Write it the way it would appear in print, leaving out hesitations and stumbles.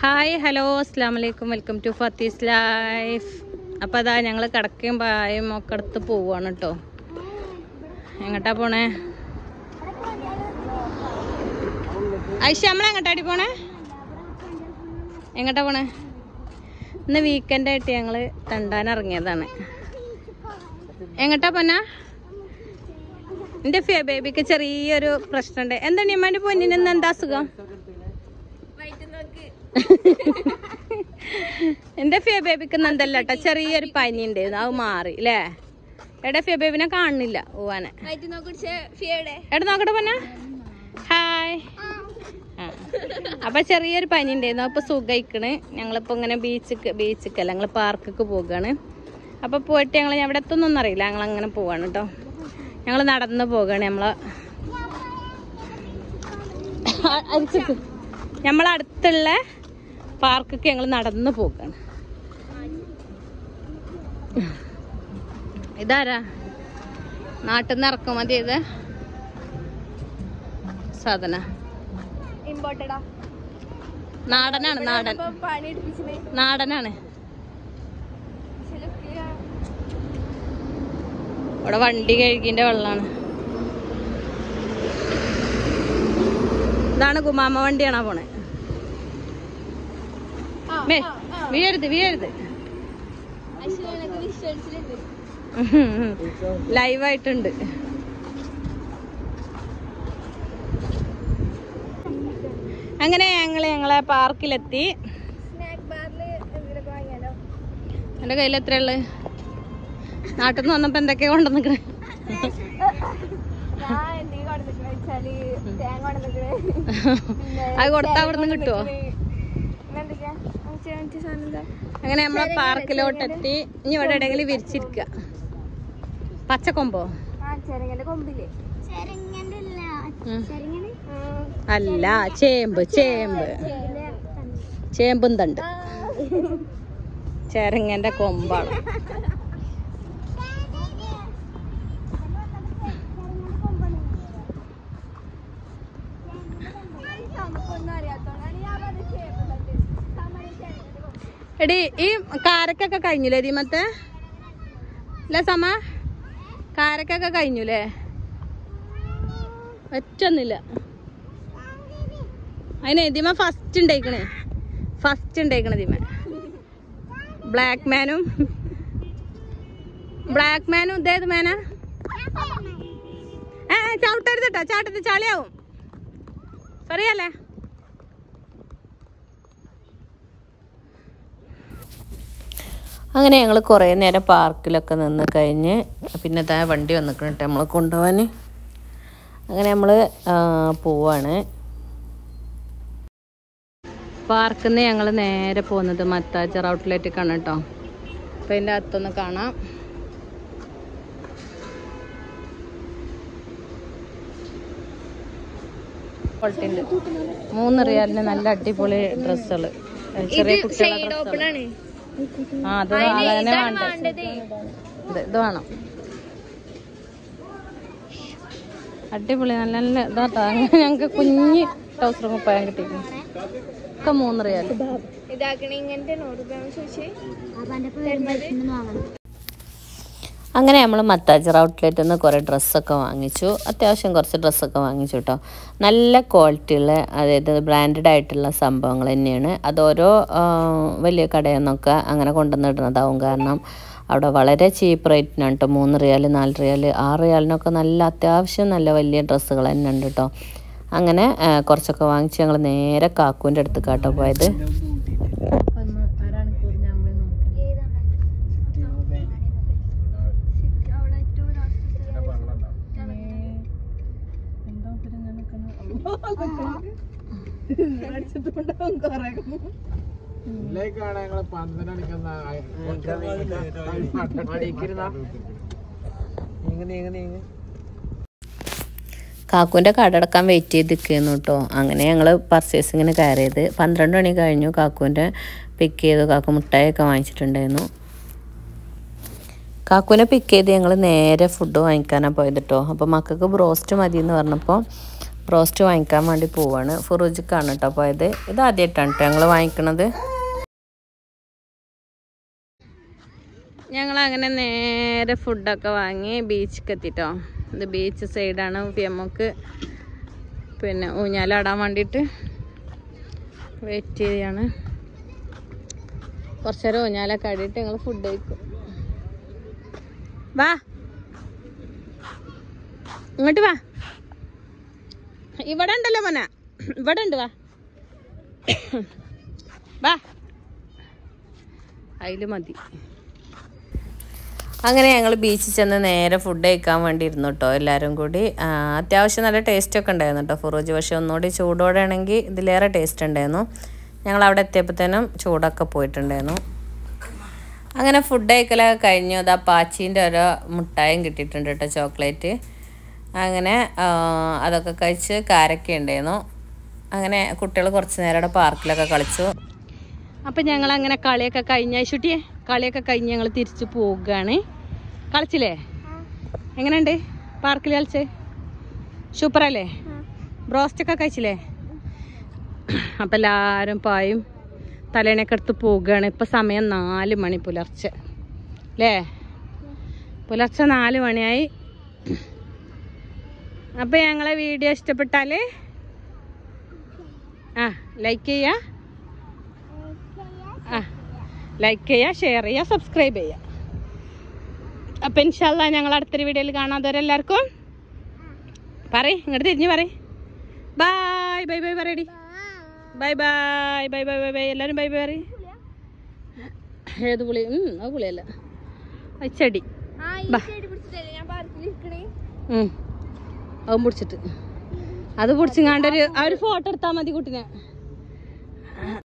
Hi hello അസ്സലാമു അലൈക്കും welcome to ഫത്തീസ് life. അപ്പോൾ അതാ ഞങ്ങൾ കിടക്കയും പായും ഒക്കെ അടുത്ത് പോവുകയാണ് കേട്ടോ. എങ്ങോട്ടാ പോണേ ഐഷ? നമ്മളെങ്ങോട്ടാടി പോണേ? എങ്ങോട്ടാ പോണേ? ഇന്ന് വീക്കെൻഡായിട്ട് ഞങ്ങൾ തണ്ടാൻ ഇറങ്ങിയതാണ്. എങ്ങോട്ടാ പോനാ? എൻ്റെ ബേബിക്ക് ചെറിയൊരു പ്രശ്നമുണ്ട്. എന്താണ് അമ്മാൻ്റെ പൊന്നിന് ഇന്ന് എന്താ അസുഖം? എന്റെ ബേബിക്ക് എന്തല്ല കേട്ടോ, ചെറിയൊരു പനി ഉണ്ടായിരുന്നു, അത് മാറി അല്ലേ? എടാ ബേബിനെ കാണുന്നില്ല പോവാനെ. എടാ നോക്കട്ടെ പോനാ. ഹായ്. അപ്പൊ ചെറിയൊരു പനി ഉണ്ടായിരുന്നു, അപ്പൊ സുഖയിക്കണ്. ഞങ്ങളിപ്പോ ഇങ്ങനെ ബീച്ചിക്കല്ല, ഞങ്ങള് പാർക്കൊക്കെ പോകാണ്. അപ്പൊ പോയിട്ട് ഞങ്ങൾ എവിടെ എത്തുന്നൊന്നും അറിയില്ല, ഞങ്ങൾ അങ്ങനെ പോവാണ് കേട്ടോ. ഞങ്ങൾ നടന്ന് പോകാണ്. നമ്മളടുത്തുള്ള പാർക്കൊക്കെ ഞങ്ങൾ നടന്നു പോകാണ്. ഇതാരാ നാട്ടിൽ നിന്ന് ഇറക്കുമതി ചെയ്ത് സാധന? നാടനാണ്, നാടനാണ്. ഇവിടെ വണ്ടി കഴുകിന്റെ വെള്ളാണ്. ഇതാണ് കുമാമ വണ്ടിയാണോ പോണേ? വീഴരുത് വീഴരുത്. ലൈവായിട്ടുണ്ട്. അങ്ങനെ ഞങ്ങളെ പാർക്കിലെത്തി. എന്റെ കയ്യിൽ എത്രയുള്ളു? നാട്ടിൽ നിന്ന് വന്നപ്പോ എന്തൊക്കെയാ കൊണ്ടുവന്നിക്കണേ? അത് കൊടുത്താ അവിടുന്ന് കിട്ടുവോ? അങ്ങനെ നമ്മളെ പാർക്കിലോട്ടെത്തി. ഇനി ഇവിടെ എവിടെയെങ്കിലും വിരിച്ചിരിക്ക. പച്ചക്കൊമ്പോ? അല്ല, ചേമ്പ് ചേമ്പ് ചേമ്പും തണ്ട്. ചെരങ്ങന്റെ കൊമ്പാണ്. എടി ഈ കാരക്കൊക്കെ കഴിഞ്ഞില്ലേ ദീമത്തെ? അല്ലേ സമ? കാരക്കൊക്കെ കഴിഞ്ഞുല്ലേ? ഒറ്റൊന്നില്ല. അതിന് ദീമ ഫസ്റ്റ് ഉണ്ടായിക്കണേ ദീമ. ബ്ലാക്ക് മാനും ഇതേത് മേനാ? ചവിട്ടരുത് കേട്ടോ, ചാട്ടത്ത് ചളിയാവും. പറയാല്ലേ? അങ്ങനെ ഞങ്ങൾ കുറേ നേരം പാർക്കിലൊക്കെ നിന്ന് കഴിഞ്ഞ് പിന്നെ താ വണ്ടി വന്നിട്ട് നമ്മളെ കൊണ്ടുപോകാൻ. അങ്ങനെ നമ്മൾ പോവാണ്. പാർക്കിൽ നിന്ന് ഞങ്ങൾ നേരെ പോകുന്നത് മത്താച്ചർ ഔട്ട്ലെറ്റിലേക്കാണ് കേട്ടോ. അപ്പം അതിൻ്റെ അകത്തൊന്ന് കാണാം. ക്വാളിറ്റി ഉണ്ട്. 3 റിയാലിന് നല്ല അടിപൊളി ഡ്രസ്സുകൾ, ചെറിയ കുട്ടികളുടെ ഡ്രസ്സുകൾ. അത് അങ്ങനെ വേണ്ടത്. ഇത് വേണം. അടിപൊളി നല്ല നല്ല ഇതാട്ടോ. ഞങ്ങക്ക് കുഞ്ഞ് ട്രൗസർ കുപ്പായം കിട്ടിയിരിക്കുന്നു. ഒക്കെ 3 റിയാൽ. അങ്ങനെ നമ്മൾ മത്താച്ചർ ഔട്ട്ലെറ്റിൽ നിന്ന് കുറേ ഡ്രസ്സൊക്കെ വാങ്ങിച്ചു. അത്യാവശ്യം കുറച്ച് ഡ്രസ്സൊക്കെ വാങ്ങിച്ചു കേട്ടോ. നല്ല ക്വാളിറ്റിയുള്ള, അതായത് ബ്രാൻഡഡ് ആയിട്ടുള്ള സംഭവങ്ങൾ തന്നെയാണ്. അതോരോ വലിയ കടയിൽ നിന്നൊക്കെ അങ്ങനെ കൊണ്ടുവന്നിടുന്നതാവും. കാരണം അവിടെ വളരെ ചീപ്പ് റേറ്റിനാണ് കേട്ടോ. 3 റിയാൽ, 4 റിയാൽ, 6 റിയാലിനൊക്കെ നല്ല അത്യാവശ്യം നല്ല വലിയ ഡ്രസ്സുകൾ തന്നെ ഉണ്ട് കേട്ടോ. അങ്ങനെ കുറച്ചൊക്കെ വാങ്ങിച്ച് ഞങ്ങൾ നേരെ കാക്കൂൻ്റെ അടുത്ത് കേട്ടോ പോയത്. കാക്കൂൻ്റെ കട അടക്കാൻ വെയിറ്റ് ചെയ്ത് നിൽക്കുന്നു കേട്ടോ. അങ്ങനെ ഞങ്ങൾ പർച്ചേസിങ്ങിന് കയറിയത് 12 മണി കഴിഞ്ഞു. കാക്കൂൻ്റെ പിക്ക് ചെയ്തു. കാക്കു മുട്ടായൊക്കെ വാങ്ങിച്ചിട്ടുണ്ടായിരുന്നു. കാക്കൂനെ പിക്ക് ചെയ്ത് ഞങ്ങൾ നേരെ ഫുഡ് വാങ്ങിക്കാനാണ് പോയത് കേട്ടോ. അപ്പോൾ മക്കൾക്ക് ബ്രോസ്റ്റ് മതി എന്ന് പറഞ്ഞപ്പോൾ റോസ്റ്റ് വാങ്ങിക്കാൻ വേണ്ടി പോവാണ്. ഫുറൂജിക്കാണ് കേട്ടോ പോയത്. ഇത് ആദ്യമായിട്ടാണ് കേട്ടോ ഞങ്ങൾ വാങ്ങിക്കണത്. ഞങ്ങളങ്ങനെ നേരെ ഫുഡൊക്കെ വാങ്ങി ബീച്ചിലേക്ക് എത്തിട്ടോ. ഇത് ബീച്ച് സൈഡാണ്. നമുക്ക് പിന്നെ ഊഞ്ഞാലാടാൻ വേണ്ടിയിട്ട് വെയിറ്റ് ചെയ്യാണ്. കുറച്ച് നേരം ഊഞ്ഞാലൊക്കെ ആടിയിട്ട് ഞങ്ങൾ ഫുഡ് കഴിക്കും. വാ ഇങ്ങോട്ട് വാ. ഇവിടെ ഉണ്ടല്ലോ മോന, ഇവിടെ ഉണ്ട്. വാ വാ, അതിൽ മതി. അങ്ങനെ ഞങ്ങൾ ബീച്ചിൽ ചെന്ന് നേരെ ഫുഡ് കഴിക്കാൻ വേണ്ടി ഇരുന്നു കേട്ടോ എല്ലാവരും കൂടി. അത്യാവശ്യം നല്ല ടേസ്റ്റൊക്കെ ഉണ്ടായിരുന്നു കേട്ടോ ഫുറൂജ്. പക്ഷെ ഒന്നുകൂടി ചൂടോടെ ആണെങ്കിൽ ഇതിലേറെ ടേസ്റ്റ് ഉണ്ടായിരുന്നു. ഞങ്ങൾ അവിടെ എത്തിയപ്പോഴത്തേനും ചൂടൊക്കെ പോയിട്ടുണ്ടായിരുന്നു. അങ്ങനെ ഫുഡ് കഴിക്കലൊക്കെ കഴിഞ്ഞു. അതാ പാച്ചീൻ്റെ ഓരോ മുട്ടായും കിട്ടിയിട്ടുണ്ട് കേട്ടോ, ചോക്ലേറ്റ്. അങ്ങനെ അതൊക്കെ കഴിച്ച് കാരൊക്കെ ഉണ്ടായിരുന്നു. അങ്ങനെ കുട്ടികൾ കുറച്ച് നേരം അവിടെ പാർക്കിലൊക്കെ കളിച്ചു. അപ്പം ഞങ്ങളങ്ങനെ കളിയൊക്കെ കഴിഞ്ഞ ശുട്ടിയെ കളിയൊക്കെ കഴിഞ്ഞ് ഞങ്ങൾ തിരിച്ച് പോവുകയാണ്. കളിച്ചില്ലേ? എങ്ങനെയുണ്ട് പാർക്കിൽ കളിച്ച്? സൂപ്പറല്ലേ? ബ്രോസ്റ്റൊക്കെ കഴിച്ചില്ലേ? അപ്പം എല്ലാവരും പായും തലേണയൊക്കെ എടുത്ത് പോവുകയാണ്. ഇപ്പം സമയം 4 മണി പുലർച്ചെ അല്ലേ? പുലർച്ചെ 4 മണിയായി. അപ്പം ഞങ്ങളെ വീഡിയോ ഇഷ്ടപ്പെട്ടാൽ ലൈക്ക് ചെയ്യുക, ലൈക്ക് ചെയ്യുക, ഷെയർ ചെയ്യുക, സബ്സ്ക്രൈബ് ചെയ്യുക. അപ്പം ഇൻഷാല്ലാ ഞങ്ങൾ അടുത്തൊരു വീഡിയോയിൽ കാണാത്തവരെല്ലാവർക്കും ഇങ്ങോട്ട് തിരിഞ്ഞ് ബൈ ബൈ ബൈ പറയടി. Bye bye bye bye bye bye എല്ലാവരും ബൈ ബൈ പറയും. ഏത് പുളി? അത് പുളിയല്ല, ചെടി. അതും പിടിച്ചിട്ട് അത് പിടിച്ചിങ്ങാണ്ടൊരു ഫോട്ടോ എടുത്താൽ മതി കുട്ടിനെ.